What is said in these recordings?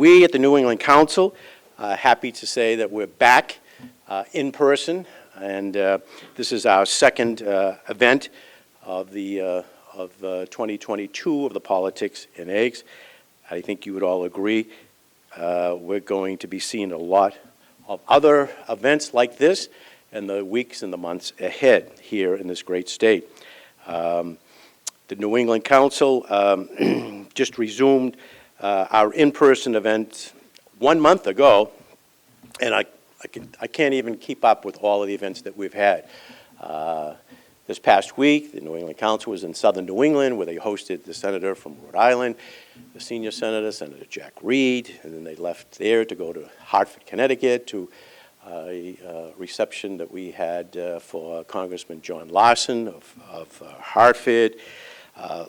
We at the New England Council are happy to say that we're back in person, and this is our second event of 2022 of the Politics and Eggs. I think you would all agree we're going to be seeing a lot of other events like this in the weeks and the months ahead here in this great state. The New England Council just resumed our in-person event 1 month ago, and I can't even keep up with all of the events that we've had. This past week, the New England Council was in southern New England, where they hosted the senator from Rhode Island, the senior senator, Senator Jack Reed, and then they left there to go to Hartford, Connecticut, to a reception that we had for Congressman John Larson of Hartford.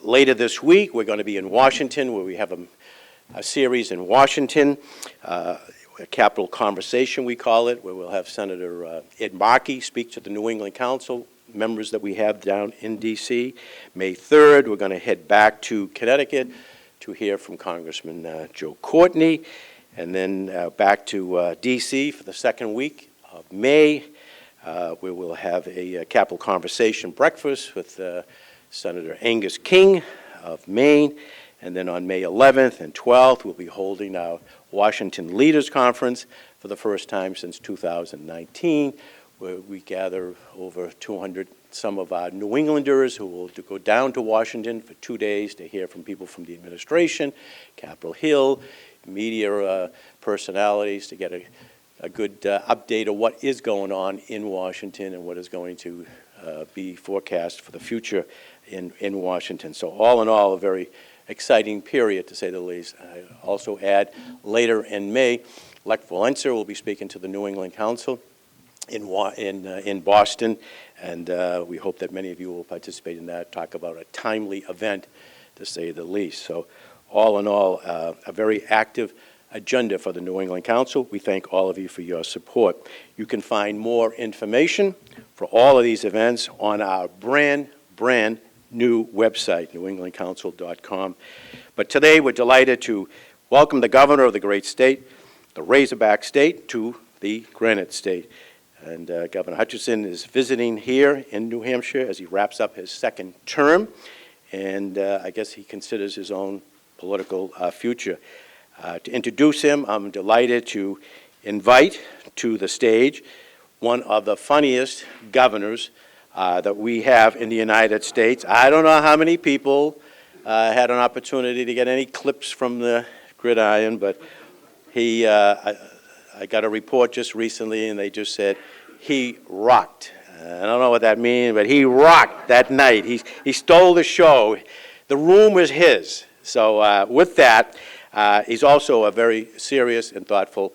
Later this week, we're going to be in Washington, where we have a series in Washington, a Capitol Conversation, we call it, where we'll have Senator Ed Markey speak to the New England Council members that we have down in D.C. May 3rd, we're going to head back to Connecticut to hear from Congressman Joe Courtney, and then back to D.C. for the second week of May, where we'll have a Capitol Conversation breakfast with Senator Angus King of Maine. And then on May 11th and 12th, we'll be holding our Washington Leaders Conference for the first time since 2019, where we gather over 200 some of our New Englanders who will go down to Washington for 2 days to hear from people from the administration, Capitol Hill, media personalities, to get a good update of what is going on in Washington and what is going to be forecast for the future in Washington. So all in all, a very exciting period, to say the least. I also add, later in May, Lech Walesa will be speaking to the New England Council in Boston, and we hope that many of you will participate in that, talk about a timely event, to say the least. So all in all, a very active agenda for the New England Council. We thank all of you for your support. You can find more information for all of these events on our brand new website, newenglandcouncil.com. But today we're delighted to welcome the governor of the great state, the Razorback State, to the Granite State. And Governor Hutchinson is visiting here in New Hampshire as he wraps up his second term, and I guess he considers his own political future. To introduce him, I'm delighted to invite to the stage one of the funniest governors that we have in the United States. I don't know how many people had an opportunity to get any clips from the gridiron, but I got a report just recently, and they just said he rocked. I don't know what that means, but he rocked that night. He stole the show. The room was his. So with that, he's also a very serious and thoughtful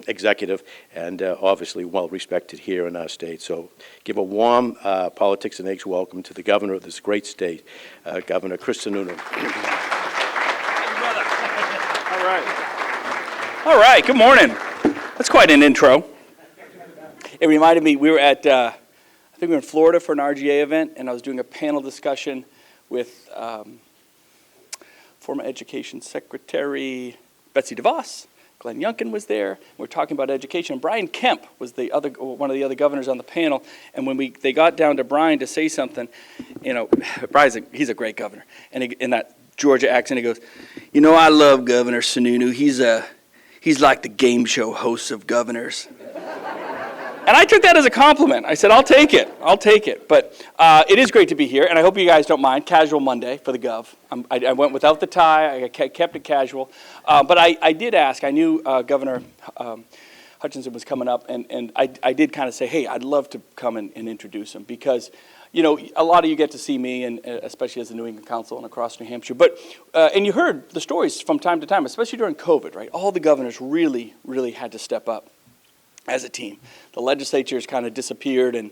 executive, and obviously well-respected here in our state. So give a warm Politics and Eggs welcome to the governor of this great state, Governor Chris Sununu. All right, good morning. That's quite an intro. It reminded me, we were at, I think we were in Florida for an RGA event, and I was doing a panel discussion with former Education Secretary Betsy DeVos. Glenn Youngkin was there. We were talking about education. Brian Kemp was one of the other governors on the panel. And when they got down to Brian to say something, you know, he's a great governor. And in that Georgia accent, he goes, "You know, I love Governor Sununu. He's like the game show host of governors." And I took that as a compliment. I said, I'll take it. But it is great to be here, and I hope you guys don't mind. Casual Monday for the Gov. I went without the tie. I kept it casual. But I did ask. I knew Governor Hutchinson was coming up, and I did kind of say, hey, I'd love to come and introduce him, because, you know, a lot of you get to see me, and especially as the New England Council and across New Hampshire. But and you heard the stories from time to time, especially during COVID, right? All the governors really, really had to step up as a team. The legislatures kind of disappeared, and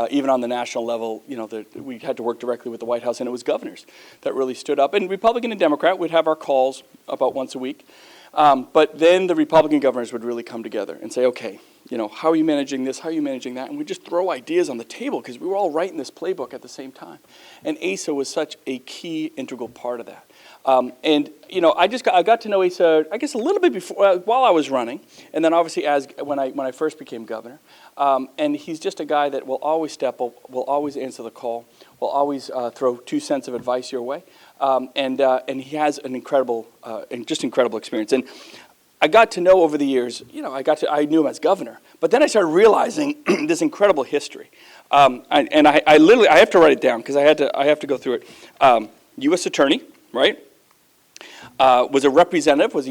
even on the national level, you know, we had to work directly with the White House, and it was governors that really stood up. And Republican and Democrat would have our calls about once a week. But then the Republican governors would really come together and say, okay, you know, how are you managing this? How are you managing that? And we just throw ideas on the table, because we were all writing this playbook at the same time. And ASA was such a key, integral part of that. And I got to know Asa, I guess, a little bit before, while I was running, and then obviously when I first became governor. And he's just a guy that will always step up, will always answer the call, will always throw 2 cents of advice your way, and he has an incredible experience. And I got to know over the years, I knew him as governor, but then I started realizing this incredible history. I literally have to write it down because I have to go through it. U.S. Attorney, right? Was a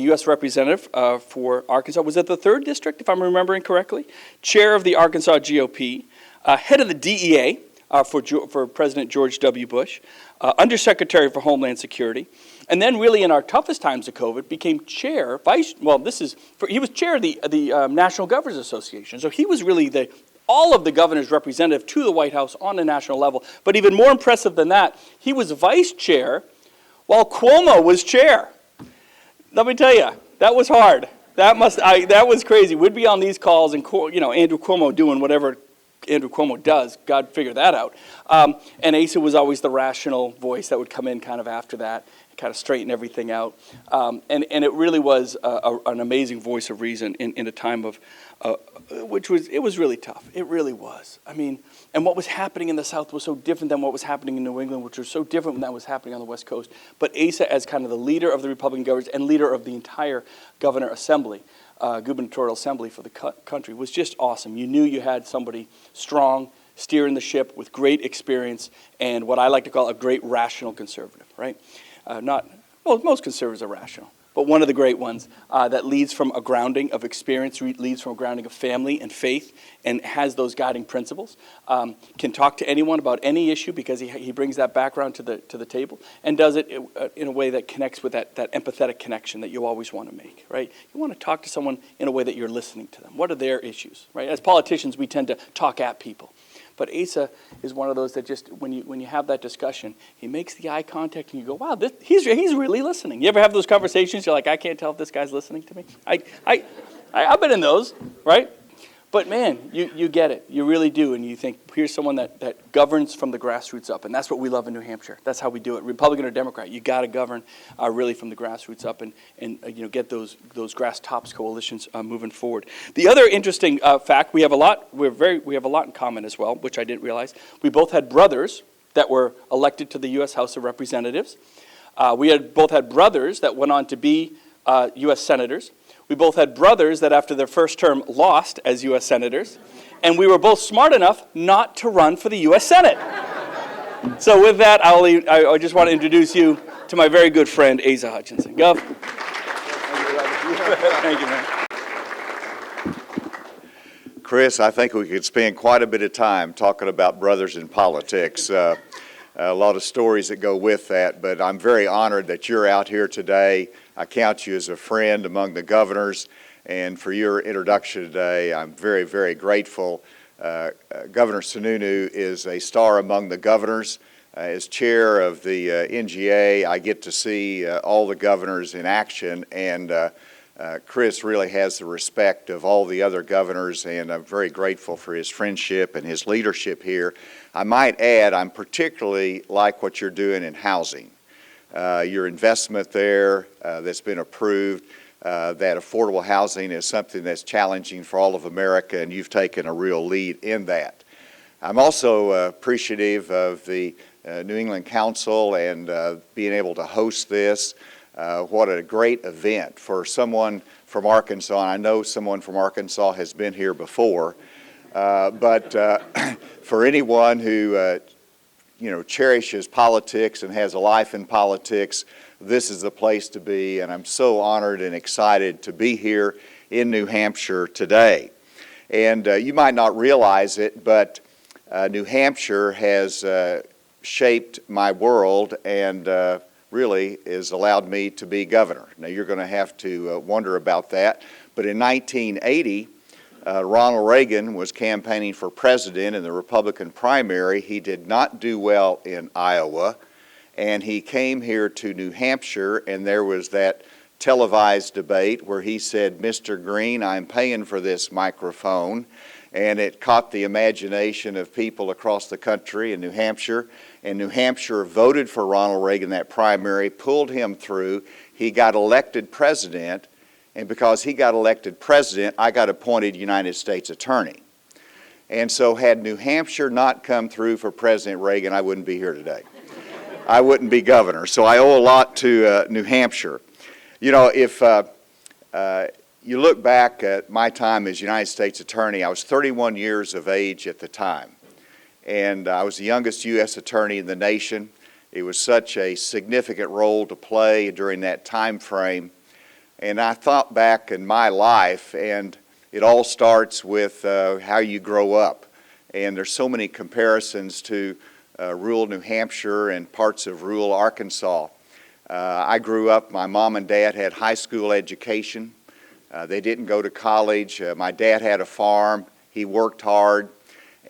U.S. representative for Arkansas. Was it the 3rd District, if I'm remembering correctly? Chair of the Arkansas GOP, head of the DEA for President George W. Bush, Undersecretary for Homeland Security, and then really in our toughest times of COVID became he was chair of the National Governors Association. So he was really all of the governors' representative to the White House on a national level. But even more impressive than that, he was vice chair while Cuomo was chair. Let me tell you, that was hard. That was crazy. We'd be on these calls and Andrew Cuomo doing whatever Andrew Cuomo does. God figure that out. And Asa was always the rational voice that would come in kind of after that, kind of straighten everything out. And it really was an amazing voice of reason in a time of, it was really tough. It really was. I mean, and what was happening in the South was so different than what was happening in New England, which was so different than that was happening on the West Coast. But Asa, as kind of the leader of the Republican governors and leader of the entire gubernatorial assembly for the country, was just awesome. You knew you had somebody strong, steering the ship with great experience, and what I like to call a great rational conservative, right? Most conservatives are rational, but one of the great ones that leads from a grounding of experience, leads from a grounding of family and faith, and has those guiding principles. Can talk to anyone about any issue because he brings that background to the table, and does it in a way that connects with that empathetic connection that you always want to make, right? You want to talk to someone in a way that you're listening to them. What are their issues, right? As politicians, we tend to talk at people. But Asa is one of those that just, when you have that discussion, he makes the eye contact and you go, wow, he's really listening. You ever have those conversations? You're like, I can't tell if this guy's listening to me. I've been in those, right? But man, you get it. You really do. And you think, here's someone that governs from the grassroots up. And that's what we love in New Hampshire. That's how we do it. Republican or Democrat, you got to govern really from the grassroots up and get those grass tops coalitions moving forward. The other interesting fact, we have a lot in common as well, which I didn't realize. We both had brothers that were elected to the U.S. House of Representatives. We both had brothers that went on to be U.S. senators. We both had brothers that after their first term lost as U.S. senators, and we were both smart enough not to run for the U.S. Senate. So with that, I just want to introduce you to my very good friend, Asa Hutchinson. Gov. Thank you, man. Chris, I think we could spend quite a bit of time talking about brothers in politics. A lot of stories that go with that, but I'm very honored that you're out here today. I count you as a friend among the governors, and for your introduction today, I'm very, very grateful. Governor Sununu is a star among the governors. As chair of the NGA, I get to see all the governors in action, and Chris really has the respect of all the other governors, and I'm very grateful for his friendship and his leadership here. I might add, I'm particularly like what you're doing in housing. Your investment there that's been approved, that affordable housing is something that's challenging for all of America, and you've taken a real lead in that. I'm also appreciative of the New England Council and being able to host this. What a great event for someone from Arkansas. I know someone from Arkansas has been here before, but for anyone who cherishes politics and has a life in politics, this is the place to be, and I'm so honored and excited to be here in New Hampshire today. And you might not realize it, but New Hampshire has shaped my world and really has allowed me to be governor. Now you're going to have to wonder about that, but in 1980, Ronald Reagan was campaigning for president in the Republican primary. He did not do well in Iowa, and he came here to New Hampshire, and there was that televised debate where he said, "Mr. Green, I'm paying for this microphone," and it caught the imagination of people across the country in New Hampshire. and New Hampshire voted for Ronald Reagan that primary, pulled him through. He got elected president, and because he got elected president, I got appointed United States Attorney. And so had New Hampshire not come through for President Reagan, I wouldn't be here today. I wouldn't be governor. So I owe a lot to New Hampshire. You know, if you look back at my time as United States Attorney, I was 31 years of age at the time. And I was the youngest U.S. attorney in the nation. It was such a significant role to play during that time frame. And I thought back in my life, and it all starts with how you grow up. And there's so many comparisons to rural New Hampshire and parts of rural Arkansas. I grew up, my mom and dad had high school education. They didn't go to college. My dad had a farm. He worked hard.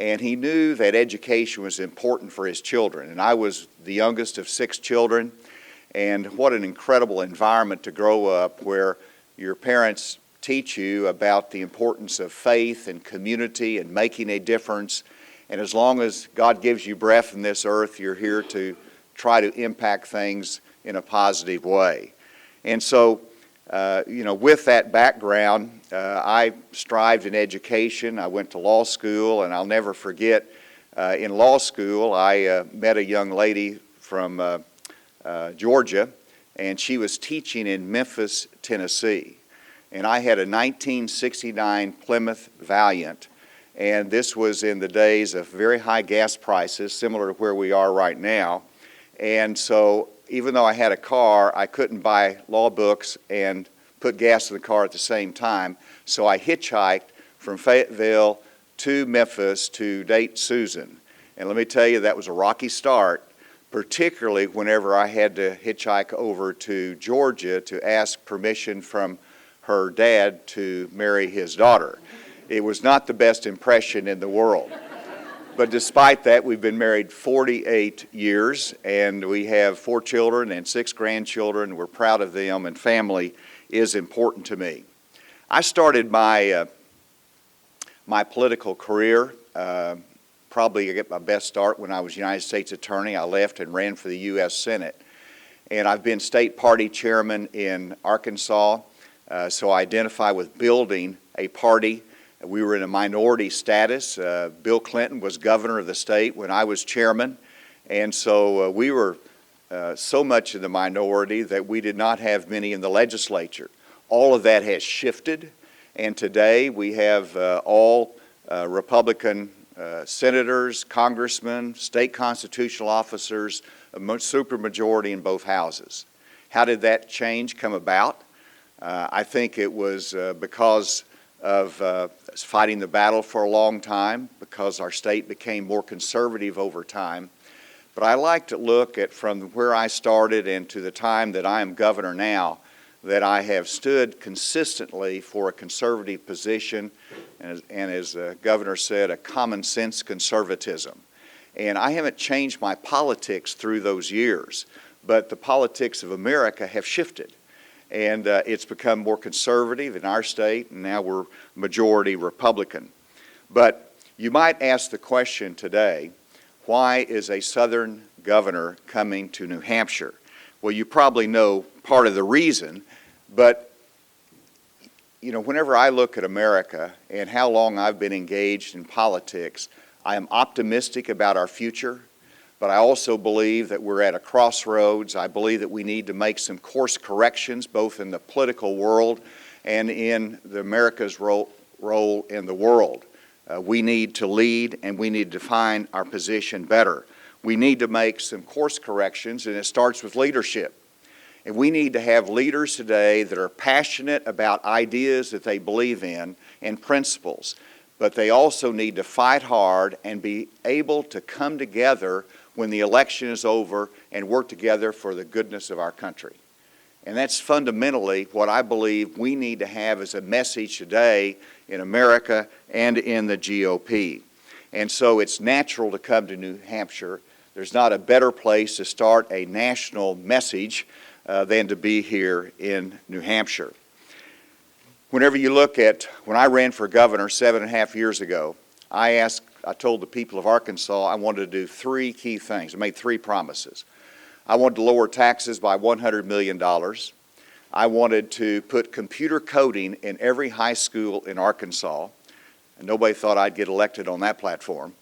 And he knew that education was important for his children. And I was the youngest of 6 children. And what an incredible environment to grow up where your parents teach you about the importance of faith and community and making a difference. And as long as God gives you breath in this earth, you're here to try to impact things in a positive way. And so, with that background, I strived in education. I went to law school, and I'll never forget, in law school, I met a young lady from Georgia, and she was teaching in Memphis, Tennessee. And I had a 1969 Plymouth Valiant, and this was in the days of very high gas prices, similar to where we are right now. And so even though I had a car, I couldn't buy law books and put gas in the car at the same time. So I hitchhiked from Fayetteville to Memphis to date Susan. And let me tell you, that was a rocky start, particularly whenever I had to hitchhike over to Georgia to ask permission from her dad to marry his daughter. It was not the best impression in the world. But despite that, we've been married 48 years, and we have 4 children and 6 grandchildren. We're proud of them, and family is important to me. I started my political career, probably get my best start when I was United States Attorney. I left and ran for the U.S. Senate. And I've been state party chairman in Arkansas, so I identify with building a party. We were in a minority status. Bill Clinton was governor of the state when I was chairman, and so we were so much in the minority that we did not have many in the legislature. All of that has shifted, and today we have all Republican senators, congressmen, state constitutional officers, a supermajority in both houses. How did that change come about? I think it was because of fighting the battle for a long time, because our state became more conservative over time. But I like to look at from where I started and to the time that I am governor now, that I have stood consistently for a conservative position, and as the governor said, a common sense conservatism. And I haven't changed my politics through those years, but the politics of America have shifted. And it's become more conservative in our state, and now we're majority Republican. But you might ask the question today, why is a Southern governor coming to New Hampshire? Well, you probably know part of the reason, but whenever I look at America and how long I've been engaged in politics, I am optimistic about our future. But I also believe that we're at a crossroads. I believe that we need to make some course corrections, both in the political world and in America's role in the world. We need to lead, and we need to define our position better. We need to make some course corrections, and it starts with leadership. And we need to have leaders today that are passionate about ideas that they believe in and principles. But they also need to fight hard and be able to come together when the election is over and work together for the goodness of our country. And that's fundamentally what I believe we need to have as a message today in America and in the GOP. And so it's natural to come to New Hampshire. There's not a better place to start a national message than to be here in New Hampshire. Whenever you look at, when I ran for governor 7.5 years ago, I told the people of Arkansas I wanted to do three key things. I made three promises. I wanted to lower taxes by $100 million. I wanted to put computer coding in every high school in Arkansas. And nobody thought I'd get elected on that platform.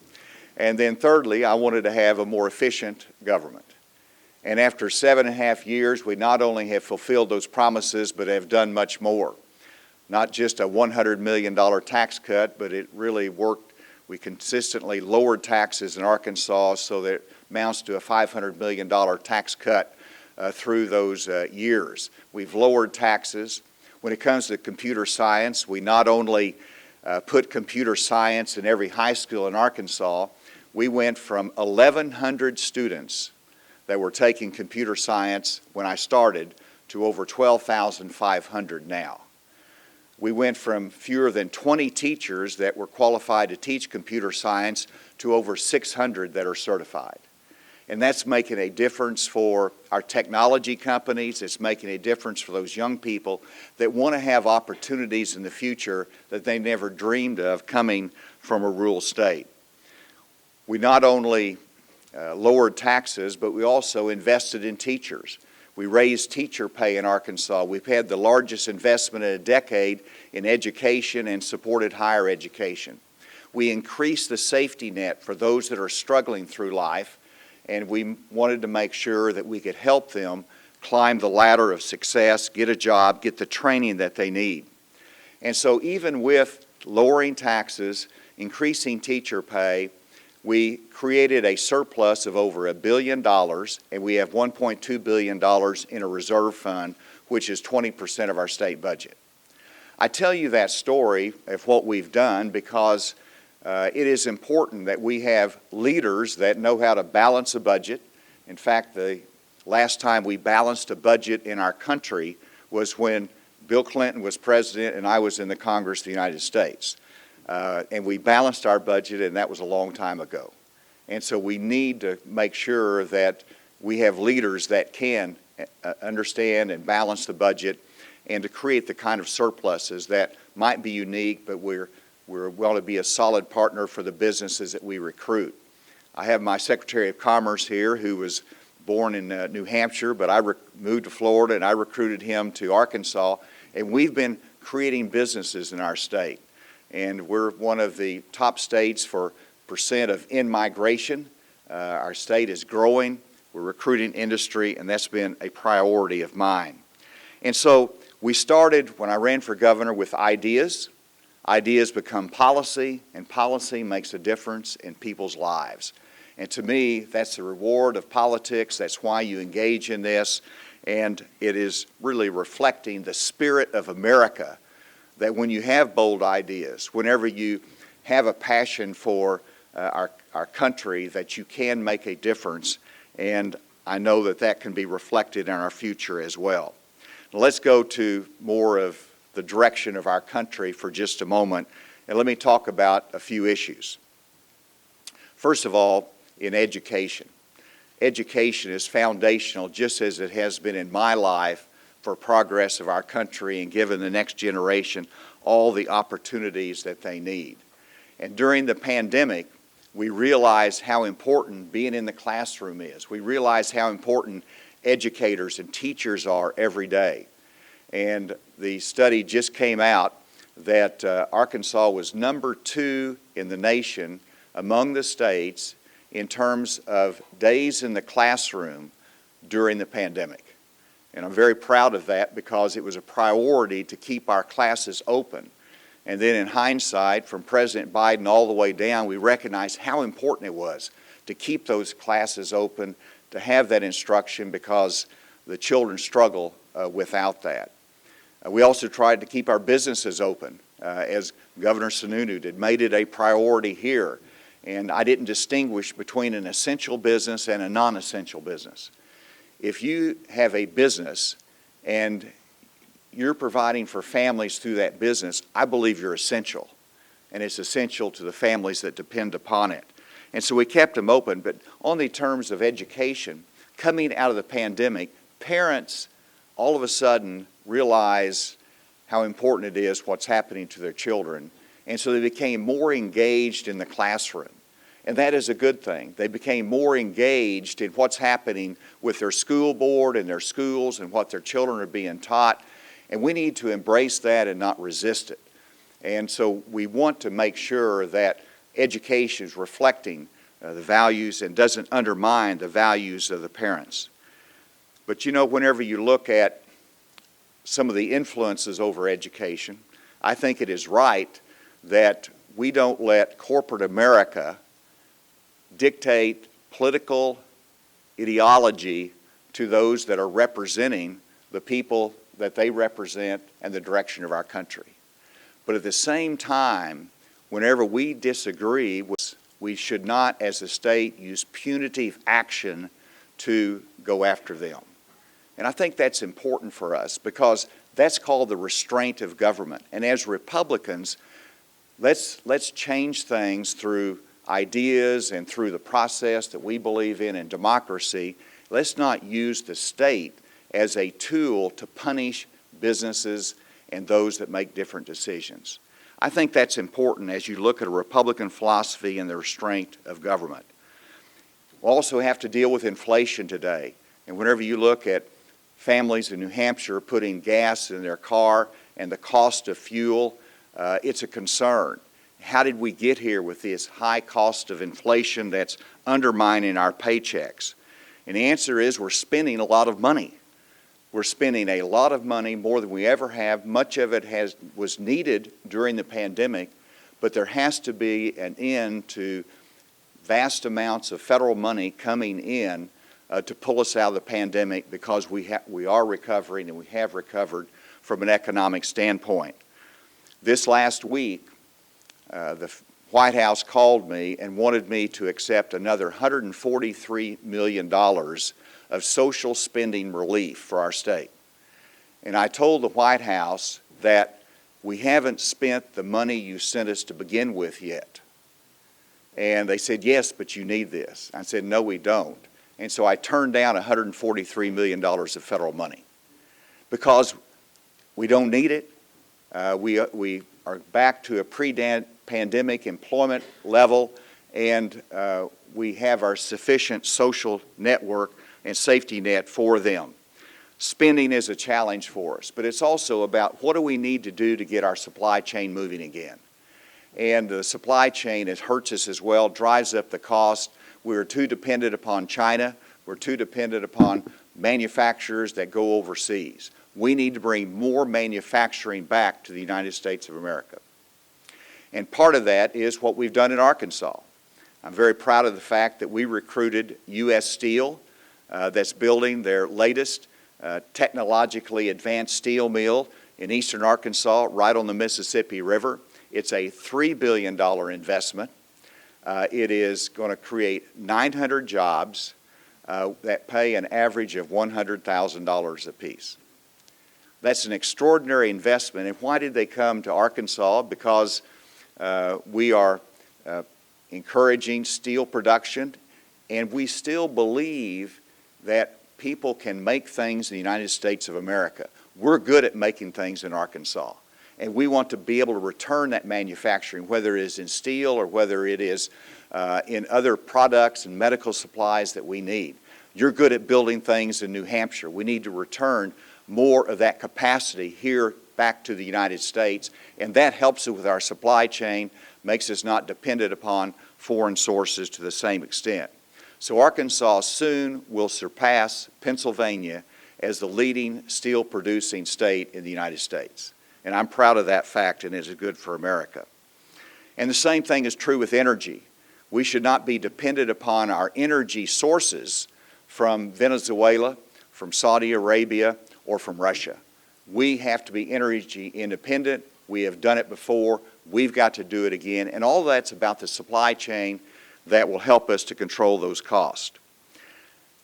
And then thirdly, I wanted to have a more efficient government. And after 7.5 years, we not only have fulfilled those promises, but have done much more. Not just a $100 million tax cut, but it really worked. We consistently lowered taxes in Arkansas so that it amounts to a $500 million tax cut through those years. We've lowered taxes. When it comes to computer science, we not only put computer science in every high school in Arkansas, we went from 1,100 students that were taking computer science when I started to over 12,500 now. We went from fewer than 20 teachers that were qualified to teach computer science to over 600 that are certified. And that's making a difference for our technology companies. It's making a difference for those young people that want to have opportunities in the future that they never dreamed of coming from a rural state. We not only lowered taxes, but we also invested in teachers. We raised teacher pay in Arkansas. We've had the largest investment in a decade in education and supported higher education. We increased the safety net for those that are struggling through life, and we wanted to make sure that we could help them climb the ladder of success, get a job, get the training that they need. And so even with lowering taxes, increasing teacher pay, we created a surplus of over $1 billion, and we have $1.2 billion in a reserve fund, which is 20% of our state budget. I tell you that story of what we've done because it is important that we have leaders that know how to balance a budget. In fact, the last time we balanced a budget in our country was when Bill Clinton was president and I was in the Congress of the United States. And we balanced our budget, and that was a long time ago. And so we need to make sure that we have leaders that can understand and balance the budget and to create the kind of surpluses that might be unique, but we want to be a solid partner for the businesses that we recruit. I have my Secretary of Commerce here who was born in New Hampshire, but I moved to Florida and I recruited him to Arkansas, and we've been creating businesses in our state. And we're one of the top states for percent of in-migration. Our state is growing. We're recruiting industry, and that's been a priority of mine. And so we started, when I ran for governor, with ideas. Ideas become policy, and policy makes a difference in people's lives. And to me, that's the reward of politics. That's why you engage in this. And it is really reflecting the spirit of America, that when you have bold ideas, whenever you have a passion for our country, that you can make a difference. And I know that that can be reflected in our future as well. Now let's go to more of the direction of our country for just a moment, and let me talk about a few issues. First of all, in education. Education is foundational, just as it has been in my life, for progress of our country and giving the next generation all the opportunities that they need. And during the pandemic, we realized how important being in the classroom is. We realized how important educators and teachers are every day. And the study just came out that Arkansas was number 2 in the nation among the states in terms of days in the classroom during the pandemic. And I'm very proud of that because it was a priority to keep our classes open. And then in hindsight, from President Biden all the way down, we recognized how important it was to keep those classes open, to have that instruction, because the children struggle without that. We also tried to keep our businesses open, as Governor Sununu did, made it a priority here. And I didn't distinguish between an essential business and a non-essential business. If you have a business and you're providing for families through that business, I believe you're essential. And it's essential to the families that depend upon it. And so we kept them open. But on the terms of education, coming out of the pandemic, parents all of a sudden realize how important it is what's happening to their children. And so they became more engaged in the classroom. And that is a good thing. They became more engaged in what's happening with their school board and their schools and what their children are being taught. And we need to embrace that and not resist it. And so we want to make sure that education is reflecting the values and doesn't undermine the values of the parents. But you know, whenever you look at some of the influences over education, I think it is right that we don't let corporate America dictate political ideology to those that are representing the people that they represent and the direction of our country. But at the same time, whenever we disagree, we should not, as a state, use punitive action to go after them. And I think that's important for us because that's called the restraint of government. And as Republicans, let's change things through ideas and through the process that we believe in democracy. Let's not use the state as a tool to punish businesses and those that make different decisions. I think that's important as you look at a Republican philosophy and the restraint of government. We also have to deal with inflation today. And whenever you look at families in New Hampshire putting gas in their car and the cost of fuel, it's a concern. How did we get here with this high cost of inflation that's undermining our paychecks? And the answer is we're spending a lot of money. We're spending a lot of money, more than we ever have. Much of it was needed during the pandemic, but there has to be an end to vast amounts of federal money coming in to pull us out of the pandemic because we are recovering and we have recovered from an economic standpoint. This last week, the White House called me and wanted me to accept another $143 million of social spending relief for our state. And I told the White House that we haven't spent the money you sent us to begin with yet. And they said, yes, but you need this. I said, no, we don't. And so I turned down $143 million of federal money because we don't need it. We are back to a pre-pandemic employment level, and we have our sufficient social network and safety net for them. Spending is a challenge for us, but it's also about what do we need to do to get our supply chain moving again. And the supply chain, it hurts us as well, drives up the cost. We're too dependent upon China. We're too dependent upon manufacturers that go overseas. We need to bring more manufacturing back to the United States of America. And part of that is what we've done in Arkansas. I'm very proud of the fact that we recruited U.S. Steel that's building their latest technologically advanced steel mill in eastern Arkansas right on the Mississippi River. It's a $3 billion investment. It is going to create 900 jobs that pay an average of $100,000 apiece. That's an extraordinary investment. And why did they come to Arkansas? Because we are encouraging steel production, and we still believe that people can make things in the United States of America. We're good at making things in Arkansas, and we want to be able to return that manufacturing, whether it is in steel or whether it is in other products and medical supplies that we need. You're good at building things in New Hampshire. We need to return more of that capacity here back to the United States, and that helps us with our supply chain, makes us not dependent upon foreign sources to the same extent. So Arkansas soon will surpass Pennsylvania as the leading steel producing state in the United States. And I'm proud of that fact, and it is good for America. And the same thing is true with energy. We should not be dependent upon our energy sources from Venezuela, from Saudi Arabia, or from Russia. We have to be energy independent. We have done it before. We've got to do it again. And all that's about the supply chain that will help us to control those costs.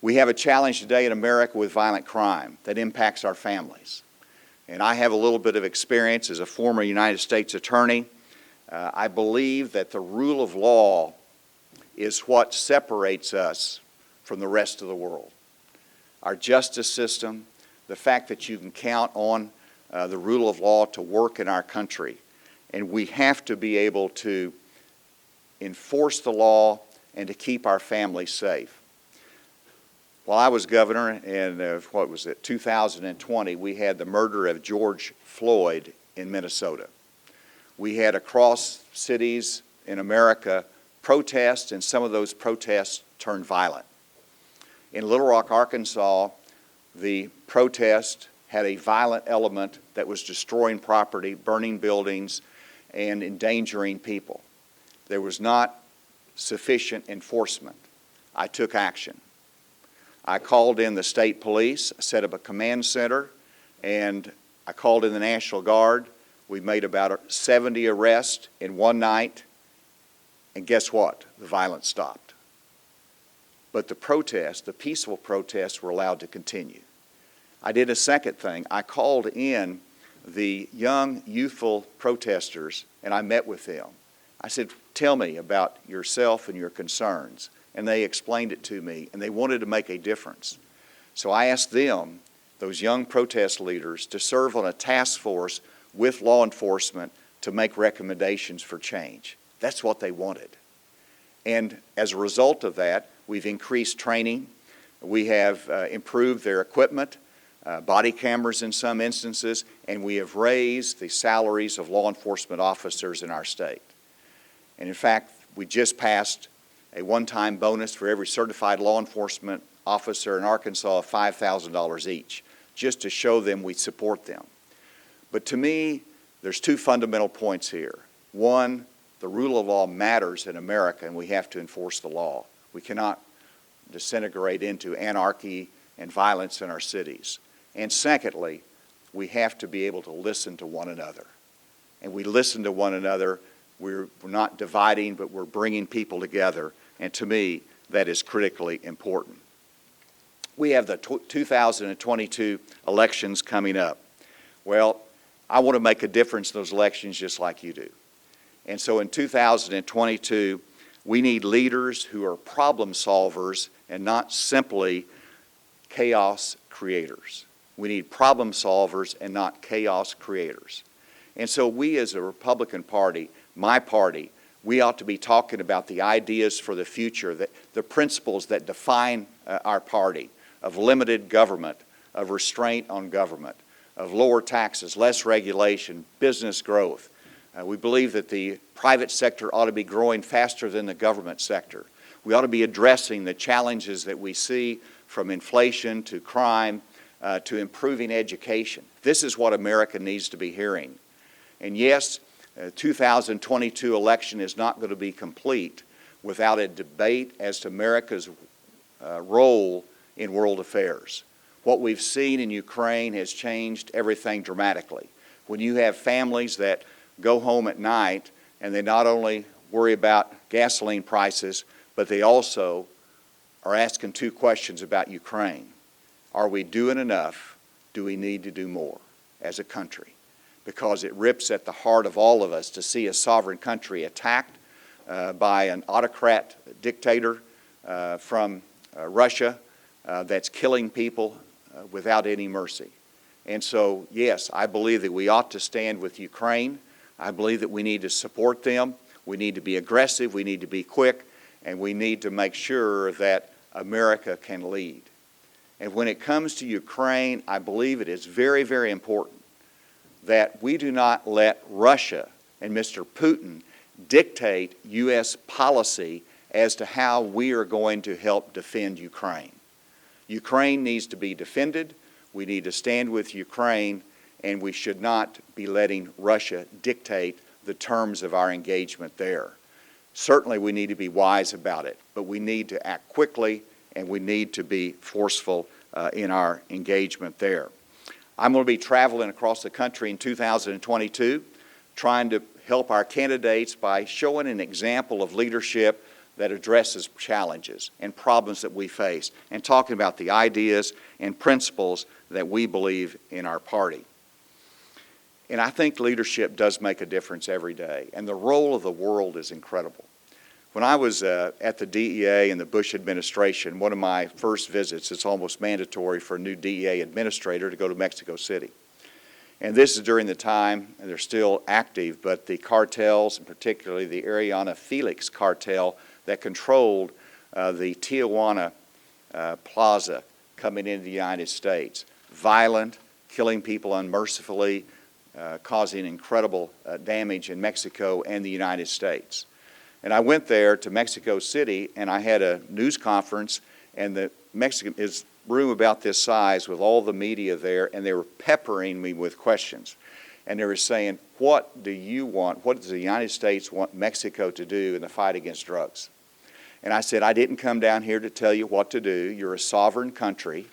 We have a challenge today in America with violent crime that impacts our families. And I have a little bit of experience as a former United States attorney. I believe that the rule of law is what separates us from the rest of the world. Our justice system, the fact that you can count on the rule of law to work in our country. and we have to be able to enforce the law and to keep our families safe. While I was governor in, 2020, we had the murder of George Floyd in Minnesota. We had across cities in America protests, and some of those protests turned violent. In Little Rock, Arkansas, the protest had a violent element that was destroying property, burning buildings, and endangering people. There was not sufficient enforcement. I took action. I called in the state police, set up a command center, and I called in the National Guard. We made about 70 arrests in one night, and guess what? The violence stopped. But the protests, the peaceful protests, were allowed to continue. I did a second thing. I called in the young, youthful protesters, and I met with them. I said, tell me about yourself and your concerns. And they explained it to me, and they wanted to make a difference. So I asked them, those young protest leaders, to serve on a task force with law enforcement to make recommendations for change. That's what they wanted. And as a result of that, we've increased training. We have improved their equipment, body cameras in some instances, and we have raised the salaries of law enforcement officers in our state. And in fact, we just passed a one-time bonus for every certified law enforcement officer in Arkansas of $5,000 each, just to show them we support them. But to me, there's two fundamental points here. One, the rule of law matters in America, and we have to enforce the law. We cannot disintegrate into anarchy and violence in our cities. And secondly, we have to be able to listen to one another. And we listen to one another. We're not dividing, but we're bringing people together. And to me, that is critically important. We have the 2022 elections coming up. Well, I want to make a difference in those elections just like you do. And so in 2022, we need leaders who are problem solvers and not simply chaos creators. We need problem solvers and not chaos creators. And so we as a Republican Party, my party, we ought to be talking about the ideas for the future, the principles that define our party, of limited government, of restraint on government, of lower taxes, less regulation, business growth. We believe that the private sector ought to be growing faster than the government sector. We ought to be addressing the challenges that we see from inflation to crime to improving education. This is what America needs to be hearing. And yes, 2022 election is not going to be complete without a debate as to America's role in world affairs. What we've seen in Ukraine has changed everything dramatically. When you have families that go home at night and they not only worry about gasoline prices, but they also are asking two questions about Ukraine. Are we doing enough? Do we need to do more as a country? Because it rips at the heart of all of us to see a sovereign country attacked by an autocrat dictator from Russia that's killing people without any mercy. And so, yes, I believe that we ought to stand with Ukraine. I believe that we need to support them. We need to be aggressive. We need to be quick. And we need to make sure that America can lead. And when it comes to Ukraine, I believe it is very, very important that we do not let Russia and Mr. Putin dictate U.S. policy as to how we are going to help defend Ukraine. Ukraine needs to be defended. We need to stand with Ukraine, and we should not be letting Russia dictate the terms of our engagement there. Certainly we need to be wise about it, but we need to act quickly and we need to be forceful in our engagement there. I'm going to be traveling across the country in 2022, trying to help our candidates by showing an example of leadership that addresses challenges and problems that we face, and talking about the ideas and principles that we believe in our party. And I think leadership does make a difference every day, and the role of the world is incredible. When I was at the DEA in the Bush administration, one of my first visits, it's almost mandatory for a new DEA administrator to go to Mexico City. And this is during the time, and they're still active, but the cartels, and particularly the Ariana Felix cartel that controlled the Tijuana Plaza coming into the United States. Violent, killing people unmercifully, causing incredible damage in Mexico and the United States. And I went there to Mexico City, and I had a news conference, and the Mexican is room about this size with all the media there, and they were peppering me with questions. And they were saying, what do you want? What does the United States want Mexico to do in the fight against drugs? And I said, I didn't come down here to tell you what to do. You're a sovereign country.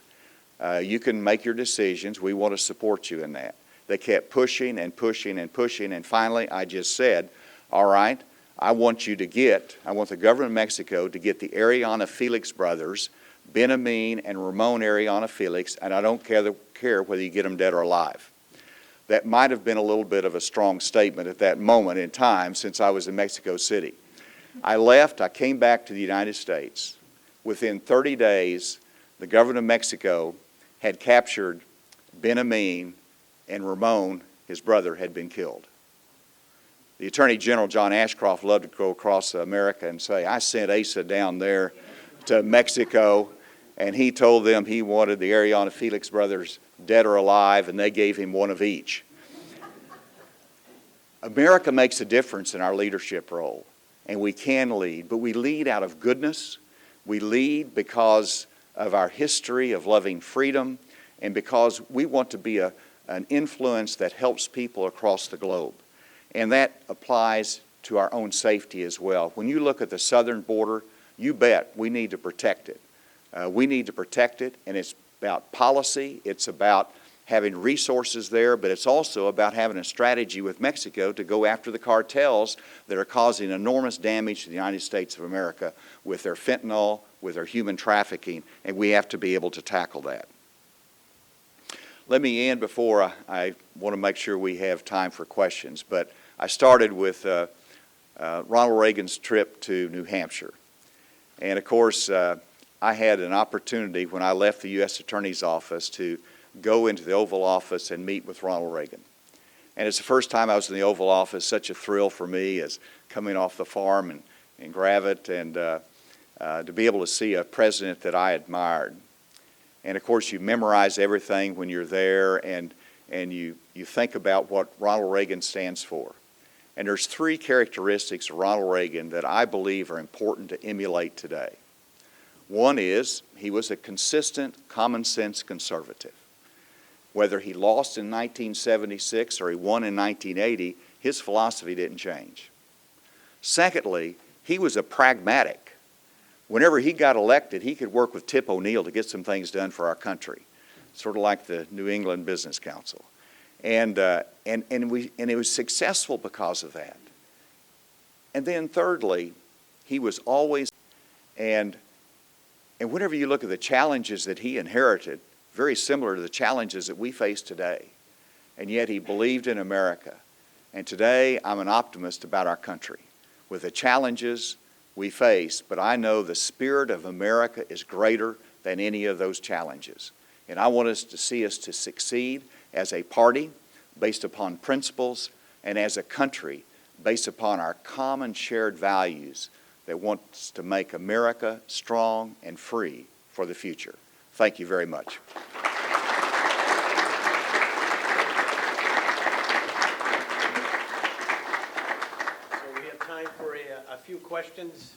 You can make your decisions. We want to support you in that. They kept pushing and pushing and pushing, and finally I just said, all right, I want the government of Mexico to get the Ariana Felix brothers, Benjamin and Ramon Ariana Felix, and I don't care whether you get them dead or alive. That might have been a little bit of a strong statement at that moment in time since I was in Mexico City. I left, I came back to the United States. Within 30 days, the government of Mexico had captured Benjamin, and Ramon, his brother, had been killed. The Attorney General, John Ashcroft, loved to go across America and say, I sent Asa down there to Mexico, and he told them he wanted the Ariana Felix brothers dead or alive, and they gave him one of each. America makes a difference in our leadership role, and we can lead, but we lead out of goodness. We lead because of our history of loving freedom, and because we want to be an influence that helps people across the globe. And that applies to our own safety as well. When you look at the southern border, you bet we need to protect it. We need to protect it, and it's about policy, it's about having resources there, but it's also about having a strategy with Mexico to go after the cartels that are causing enormous damage to the United States of America with their fentanyl, with their human trafficking, and we have to be able to tackle that. Let me end before I want to make sure we have time for questions, but I started with Ronald Reagan's trip to New Hampshire. And of course, I had an opportunity when I left the U.S. Attorney's Office to go into the Oval Office and meet with Ronald Reagan. And it's the first time I was in the Oval Office, such a thrill for me as coming off the farm in Gravette, and to be able to see a president that I admired. And of course, you memorize everything when you're there, and you think about what Ronald Reagan stands for. And there's three characteristics of Ronald Reagan that I believe are important to emulate today. One is he was a consistent, common-sense conservative. Whether he lost in 1976 or he won in 1980, his philosophy didn't change. Secondly, he was a pragmatic. Whenever he got elected, he could work with Tip O'Neill to get some things done for our country, sort of like the New England Business Council. And it was successful because of that. And then thirdly, he was always, and whenever you look at the challenges that he inherited, very similar to the challenges that we face today, and yet he believed in America. And today, I'm an optimist about our country, with the challenges we face, but I know the spirit of America is greater than any of those challenges. And I want us to see us to succeed as a party based upon principles, and as a country based upon our common shared values that wants to make America strong and free for the future. Thank you very much. So we have time for a few questions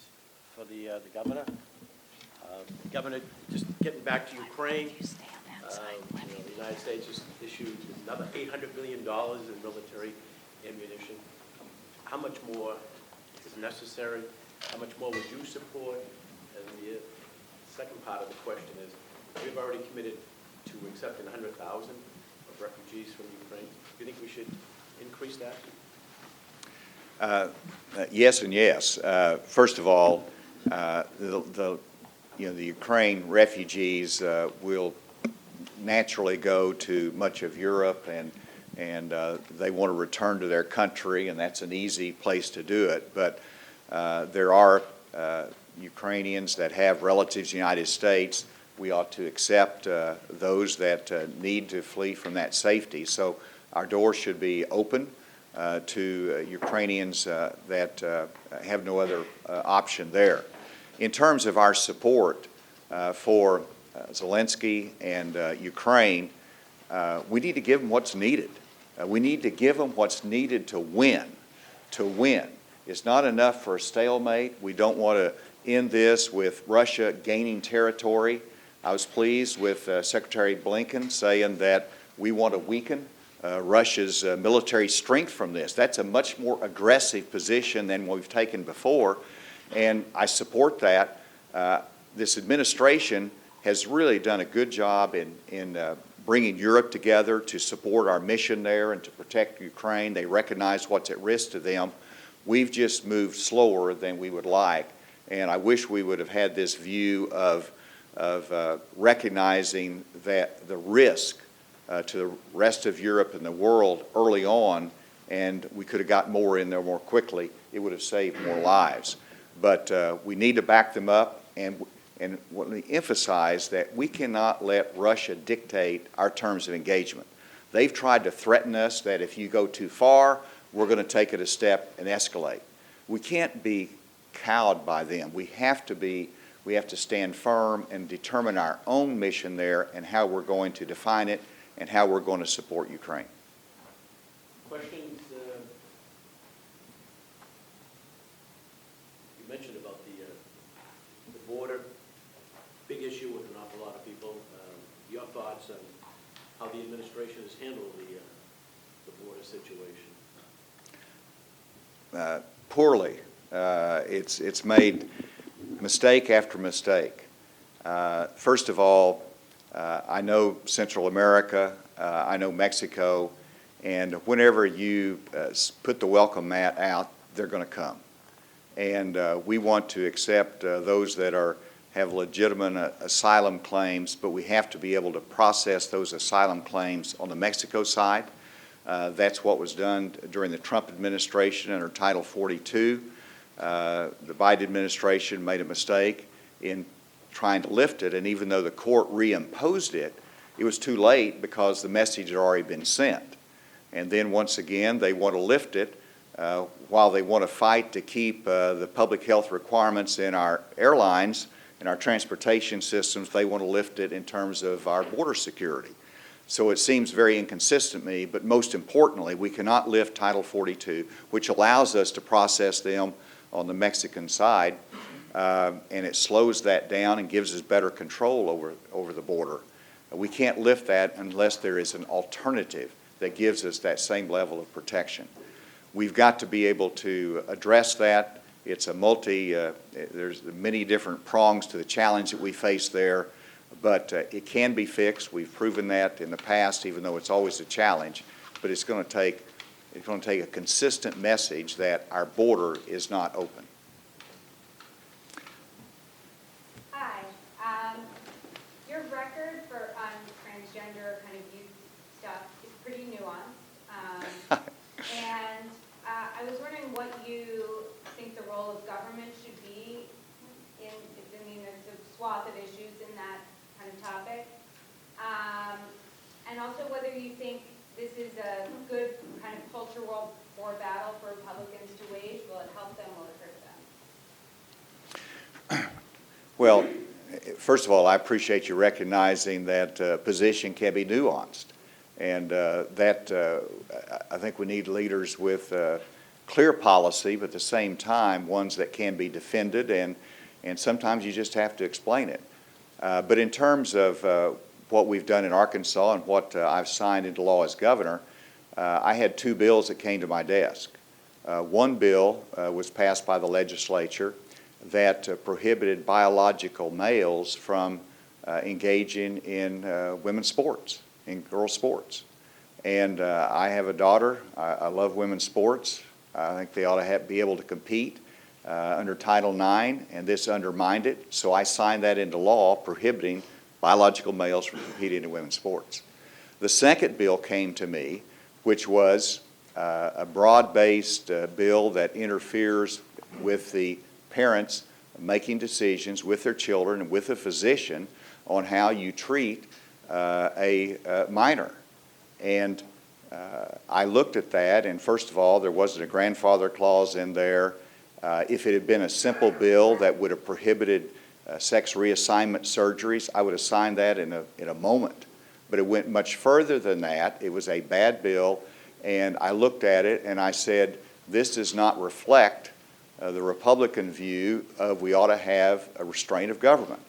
for the governor. Governor, just getting back to Ukraine, the United States just issued another $800 billion in military ammunition. How much more is necessary? How much more would you support? And the second part of the question is, we've already committed to accepting 100,000 of refugees from Ukraine. Do you think we should increase that? Yes and yes. First of all, the Ukraine refugees will naturally go to much of Europe, and they want to return to their country, and that's an easy place to do it. But there are Ukrainians that have relatives in the United States. We ought to accept those that need to flee from that safety. So Our doors should be open to Ukrainians that have no other option there. In terms of our support for Zelensky and Ukraine, we need to give them what's needed. We need to give them what's needed to win. To win. It's not enough for a stalemate. We don't want to end this with Russia gaining territory. I was pleased with Secretary Blinken saying that we want to weaken Russia's military strength from this. That's a much more aggressive position than we've taken before, and I support that. This administration has really done a good job in bringing Europe together to support our mission there and to protect Ukraine. They recognize what's at risk to them. We've just moved slower than we would like, and I wish we would have had this view of recognizing that the risk to the rest of Europe and the world early on, and we could have got more in there more quickly. It would have saved more lives. But we need to back them up, and let me emphasize that we cannot let Russia dictate our terms of engagement. They've tried to threaten us that if you go too far, we're going to take it a step and escalate. We can't be cowed by them. We have to stand firm and determine our own mission there and how we're going to define it and how we're going to support Ukraine. Questions? You mentioned about the border, big issue with an awful lot of people. Your thoughts on how the administration has handled the border situation? Poorly. It's made mistake after mistake. First of all, I know Central America, I know Mexico, and whenever you put the welcome mat out, they're going to come. And we want to accept those that have legitimate asylum claims, but we have to be able to process those asylum claims on the Mexico side. That's what was done during the Trump administration under Title 42. The Biden administration made a mistake in trying to lift it, and even though the court reimposed it, it was too late because the message had already been sent. And then once again, they want to lift it while they want to fight to keep the public health requirements in our airlines and our transportation systems. They want to lift it in terms of our border security. So it seems very inconsistent to me, but most importantly, we cannot lift Title 42, which allows us to process them on the Mexican side, and it slows that down and gives us better control over the border. We can't lift that unless there is an alternative that gives us that same level of protection. We've got to be able to address that. It's a there's many different prongs to the challenge that we face there, but it can be fixed. We've proven that in the past, even though it's always a challenge, but it's going to take a consistent message that our border is not open. Hi. Your record on transgender kind of youth stuff is pretty nuanced. And I was wondering what you think the role of government should be there's a swath of issues in that kind of topic. And also whether you think this is a good kind of culture war battle for Republicans to wage. Will it help them? Will it hurt them? Well, first of all, I appreciate you recognizing that position can be nuanced. And I think we need leaders with clear policy, but at the same time, ones that can be defended, and sometimes you just have to explain it. But in terms of what we've done in Arkansas and what I've signed into law as governor, I had two bills that came to my desk. One bill was passed by the legislature that prohibited biological males from engaging in women's sports, in girls' sports. And I have a daughter. I love women's sports. I think they ought to be able to compete under Title IX, and this undermined it. So I signed that into law, prohibiting biological males from competing in women's sports. The second bill came to me, which was a broad-based bill that interferes with the parents making decisions with their children and with a physician on how you treat a minor. And I looked at that, and first of all, there wasn't a grandfather clause in there. If it had been a simple bill that would have prohibited sex reassignment surgeries, I would have signed that in a moment. But it went much further than that. It was a bad bill, and I looked at it and I said, this does not reflect the Republican view of we ought to have a restraint of government.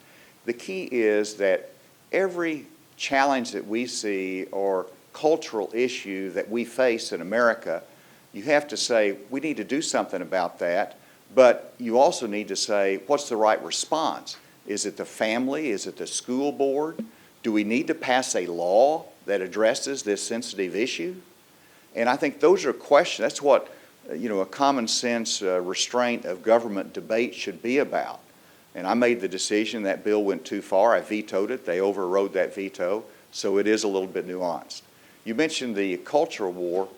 The key is that every challenge that we see or cultural issue that we face in America, you have to say, we need to do something about that, but you also need to say, what's the right response? Is it the family? Is it the school board? Do we need to pass a law that addresses this sensitive issue? And I think those are questions. That's what a common sense restraint of government debate should be about. And I made the decision that bill went too far. I vetoed it. They overrode that veto. So it is a little bit nuanced. You mentioned the cultural war.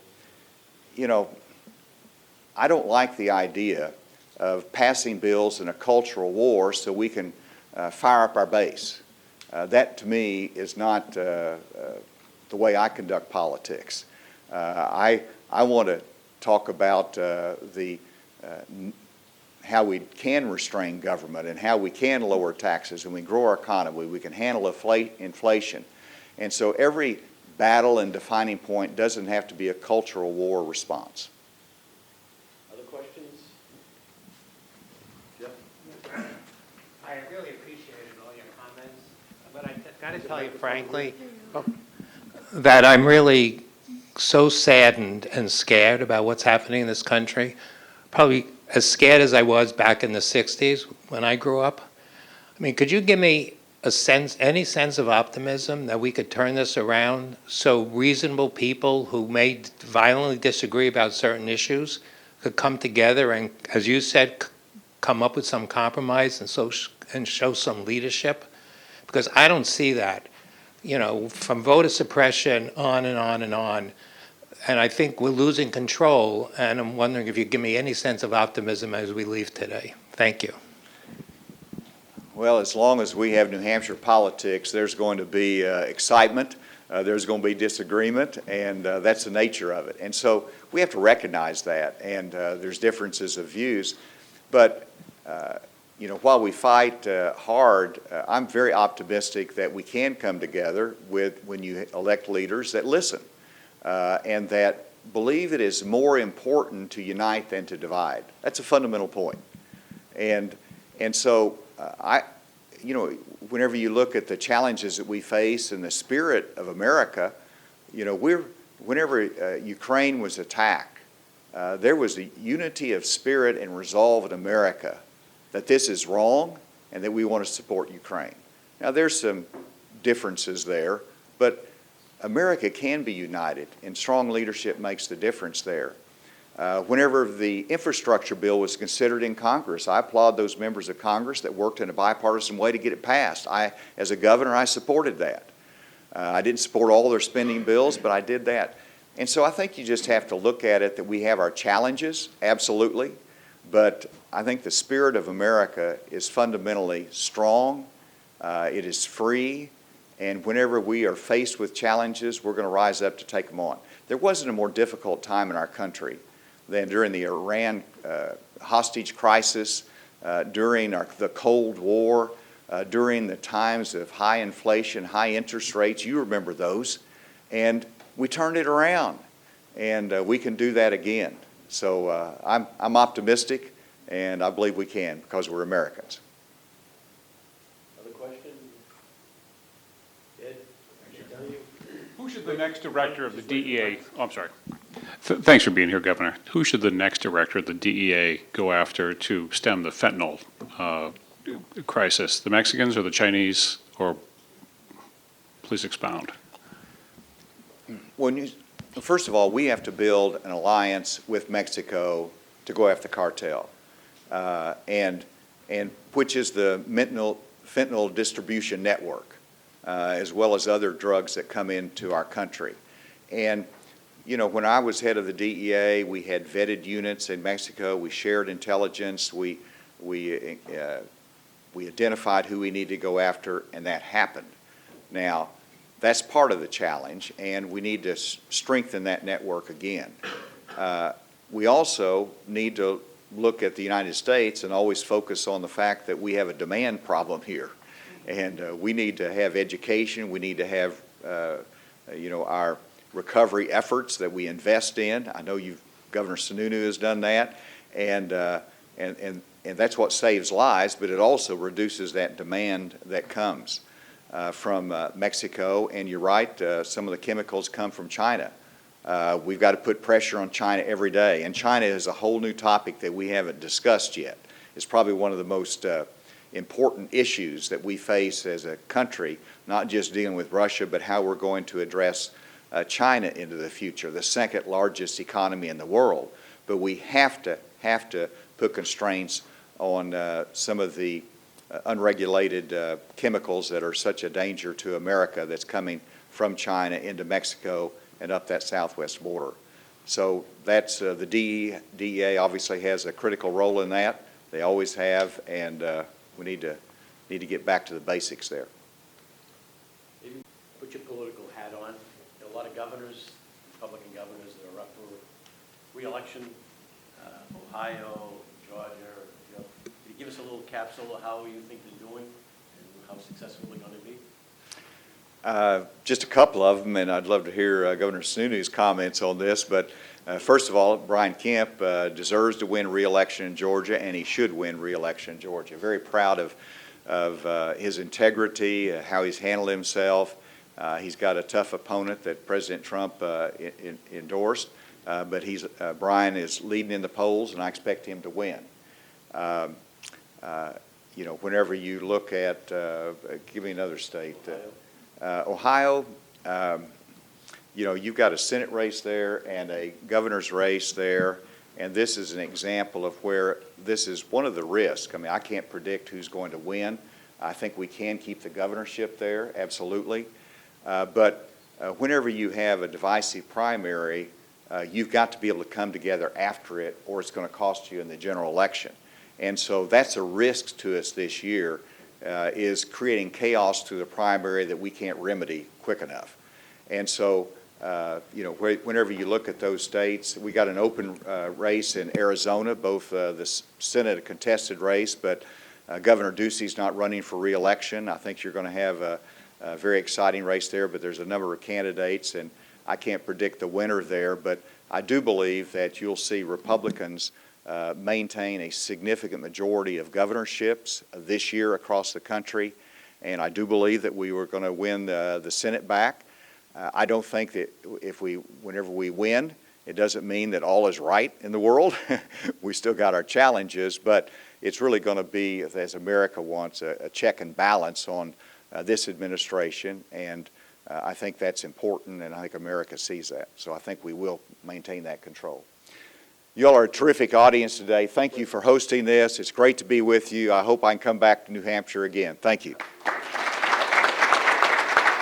I don't like the idea of passing bills in a cultural war so we can fire up our base. That, to me, is not the way I conduct politics. I want to talk about how we can restrain government and how we can lower taxes and we grow our economy. We can handle inflation. And so every battle and defining point doesn't have to be a cultural war response. Other questions? I really appreciated all your comments, but I've got to tell you frankly that I'm really so saddened and scared about what's happening in this country, probably as scared as I was back in the 60s when I grew up. I mean, could you give me any sense of optimism that we could turn this around so reasonable people who may violently disagree about certain issues could come together and, as you said, come up with some compromise and show some leadership? Because I don't see that, from voter suppression on and on and on. And I think we're losing control, and I'm wondering if you give me any sense of optimism as we leave today. Thank you. Well, as long as we have New Hampshire politics, there's going to be excitement, there's going to be disagreement, and that's the nature of it. And so we have to recognize that, and there's differences of views. But, while we fight hard, I'm very optimistic that we can come together when you elect leaders that listen and that believe it is more important to unite than to divide. That's a fundamental point. And so whenever you look at the challenges that we face and the spirit of America, whenever Ukraine was attacked, there was a unity of spirit and resolve in America that this is wrong and that we want to support Ukraine. Now, there's some differences there, but America can be united, and strong leadership makes the difference there. Whenever the infrastructure bill was considered in Congress, I applaud those members of Congress that worked in a bipartisan way to get it passed. As a governor, I supported that. I didn't support all their spending bills, but I did that. And so I think you just have to look at it that we have our challenges, absolutely, but I think the spirit of America is fundamentally strong. It is free, and whenever we are faced with challenges, we're going to rise up to take them on. There wasn't a more difficult time in our country than during the Iran hostage crisis, during the Cold War, during the times of high inflation, high interest rates. You remember those. And we turned it around, and we can do that again. So I'm optimistic, and I believe we can because we're Americans. Other questions? Ed? Who should the next director of the DEA, I'm sorry. Thanks for being here, Governor. Who should the next director of the DEA go after to stem the fentanyl crisis? The Mexicans or the Chinese, or please expound. First of all, we have to build an alliance with Mexico to go after the cartel, and which is the fentanyl distribution network, as well as other drugs that come into our country. And when I was head of the DEA, we had vetted units in Mexico. We shared intelligence. We identified who we needed to go after, and that happened. Now, That's part of the challenge, and we need to strengthen that network again. We also need to look at the United States and always focus on the fact that we have a demand problem here. And we need to have education, we need to have our recovery efforts that we invest in. I know Governor Sununu has done that, and that's what saves lives, but it also reduces that demand that comes from Mexico. And you're right, some of the chemicals come from China. We've got to put pressure on China every day, and China is a whole new topic that we haven't discussed yet. It's probably one of the most important issues that we face as a country, not just dealing with Russia, but how we're going to address China into the future, the second largest economy in the world. But we have to put constraints on some of the unregulated chemicals that are such a danger to America that's coming from China into Mexico and up that southwest border. So that's the DEA obviously has a critical role in that. They always have, and we need to get back to the basics there. Maybe put your political hat on. There are a lot of governors, Republican governors that are up for re-election, Ohio, Georgia. Can you give us a little capsule of how you think they're doing and how successful they're going to be? Just a couple of them, and I'd love to hear Governor Sununu's comments on this. But first of all, Brian Kemp deserves to win re-election in Georgia, and he should win re-election in Georgia. Very proud of his integrity, how he's handled himself. He's got a tough opponent that President Trump endorsed, but Brian is leading in the polls, and I expect him to win. Whenever you look at, give me another state. Ohio, you've got a Senate race there and a governor's race there, and this is an example of where this is one of the risks. I mean, I can't predict who's going to win. I think we can keep the governorship there, absolutely. But whenever you have a divisive primary, you've got to be able to come together after it, or it's going to cost you in the general election. And so that's a risk to us this year. Is creating chaos through the primary that we can't remedy quick enough. And so, whenever you look at those states, we got an open race in Arizona, both the Senate a contested race, but Governor Ducey's not running for re-election. I think you're going to have a very exciting race there, but there's a number of candidates, and I can't predict the winner there, but I do believe that you'll see Republicans maintain a significant majority of governorships this year across the country, and I do believe that we were going to win the Senate back. I don't think that whenever we win, it doesn't mean that all is right in the world. We still got our challenges, but it's really going to be, as America wants, a check and balance on this administration, and I think that's important, and I think America sees that. So I think we will maintain that control. You all are a terrific audience today. Thank you for hosting this. It's great to be with you. I hope I can come back to New Hampshire again. Thank you.